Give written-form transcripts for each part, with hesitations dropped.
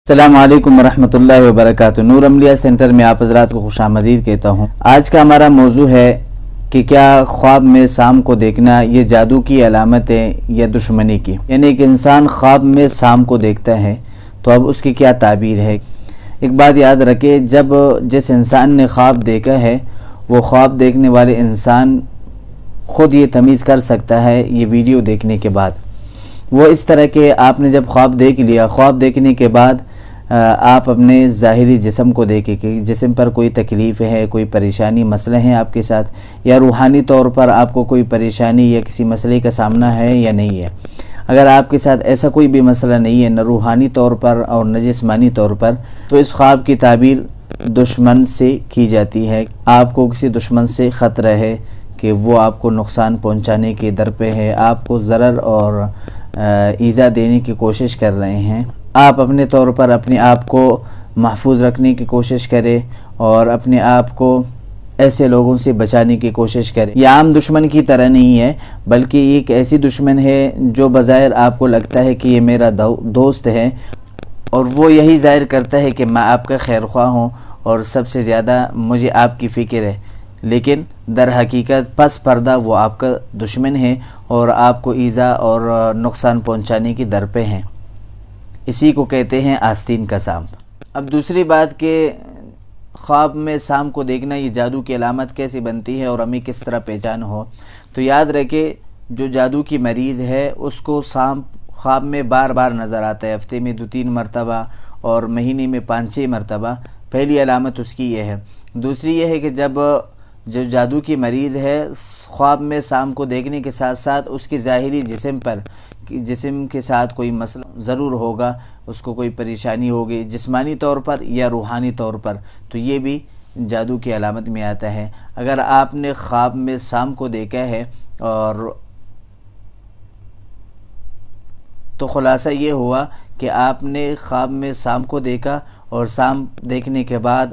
السلام علیکم ورحمۃ اللہ وبرکاتہ۔ نور عملیہ سینٹر میں آپ حضرات کو خوش آمدید کہتا ہوں۔ آج کا ہمارا موضوع ہے کہ کیا خواب میں سام کو دیکھنا یہ جادو کی علامت ہے یا دشمنی کی، یعنی ایک انسان خواب میں سام کو دیکھتا ہے تو اب اس کی کیا تعبیر ہے۔ ایک بات یاد رکھے، جس انسان نے خواب دیکھا ہے وہ خواب دیکھنے والے انسان خود یہ تمیز کر سکتا ہے یہ ویڈیو دیکھنے کے بعد۔ وہ اس طرح کہ آپ نے جب خواب دیکھ لیا، خواب دیکھنے کے بعد آپ اپنے ظاہری جسم کو دیکھیں کہ جسم پر کوئی تکلیف ہے، کوئی پریشانی مسئلہ ہے آپ کے ساتھ، یا روحانی طور پر آپ کو کوئی پریشانی یا کسی مسئلے کا سامنا ہے یا نہیں ہے۔ اگر آپ کے ساتھ ایسا کوئی بھی مسئلہ نہیں ہے، نہ روحانی طور پر اور نہ جسمانی طور پر، تو اس خواب کی تعبیر دشمن سے کی جاتی ہے۔ آپ کو کسی دشمن سے خطرہ ہے کہ وہ آپ کو نقصان پہنچانے کے در پہ ہے، آپ کو ضرر اور ایذا دینے کی کوشش کر رہے ہیں۔ آپ اپنے طور پر اپنے آپ کو محفوظ رکھنے کی کوشش کریں اور اپنے آپ کو ایسے لوگوں سے بچانے کی کوشش کریں۔ یہ عام دشمن کی طرح نہیں ہے، بلکہ ایک ایسی دشمن ہے جو بظاہر آپ کو لگتا ہے کہ یہ میرا دوست ہے، اور وہ یہی ظاہر کرتا ہے کہ میں آپ کا خیر خواہ ہوں اور سب سے زیادہ مجھے آپ کی فکر ہے، لیکن در حقیقت پس پردہ وہ آپ کا دشمن ہے اور آپ کو ایذا اور نقصان پہنچانے کی در پہ ہیں۔ اسی کو کہتے ہیں آستین کا سانپ۔ اب دوسری بات کہ خواب میں سانپ کو دیکھنا یہ جادو کی علامت کیسے بنتی ہے اور ہمیں کس طرح پہچان ہو، تو یاد رکھے جو جادو کی مریض ہے اس کو سانپ خواب میں بار بار نظر آتا ہے، ہفتے میں 2-3 مرتبہ اور مہینے میں 5-6 مرتبہ۔ پہلی علامت اس کی یہ ہے۔ دوسری یہ ہے کہ جو جادو کی مریض ہے خواب میں سانپ کو دیکھنے کے ساتھ ساتھ اس کے ظاہری جسم کے ساتھ کوئی مسئلہ ضرور ہوگا، اس کو کوئی پریشانی ہوگی جسمانی طور پر یا روحانی طور پر، تو یہ بھی جادو کی علامت میں آتا ہے۔ اگر آپ نے خواب میں سانپ کو دیکھا ہے تو خلاصہ یہ ہوا کہ آپ نے خواب میں سانپ کو دیکھا اور سانپ دیکھنے کے بعد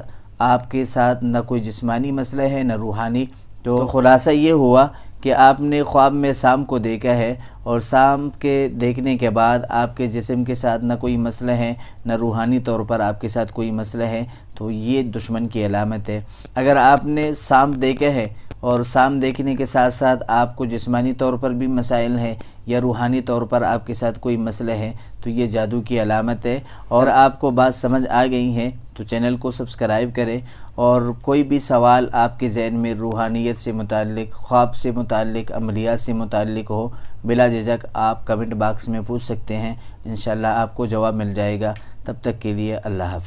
آپ کے ساتھ نہ کوئی جسمانی مسئلہ ہے نہ روحانی، تو خلاصہ یہ ہوا کہ آپ نے خواب میں سانپ کو دیکھا ہے اور سانپ کے دیکھنے کے بعد آپ کے جسم کے ساتھ نہ کوئی مسئلہ ہے نہ روحانی طور پر آپ کے ساتھ کوئی مسئلہ ہے، تو یہ دشمن کی علامت ہے۔ اگر آپ نے سانپ دیکھا ہے اور سانپ دیکھنے کے ساتھ ساتھ آپ کو جسمانی طور پر بھی مسائل ہیں یا روحانی طور پر آپ کے ساتھ کوئی مسئلہ ہے، تو یہ جادو کی علامت ہے۔ اور آپ کو بات سمجھ آ گئی ہے تو چینل کو سبسکرائب کریں، اور کوئی بھی سوال آپ کے ذہن میں روحانیت سے متعلق، خواب سے متعلق، عملیات سے متعلق ہو، بلا جھجک آپ کمنٹ باکس میں پوچھ سکتے ہیں، انشاءاللہ آپ کو جواب مل جائے گا۔ تب تک کے لیے اللہ حافظ۔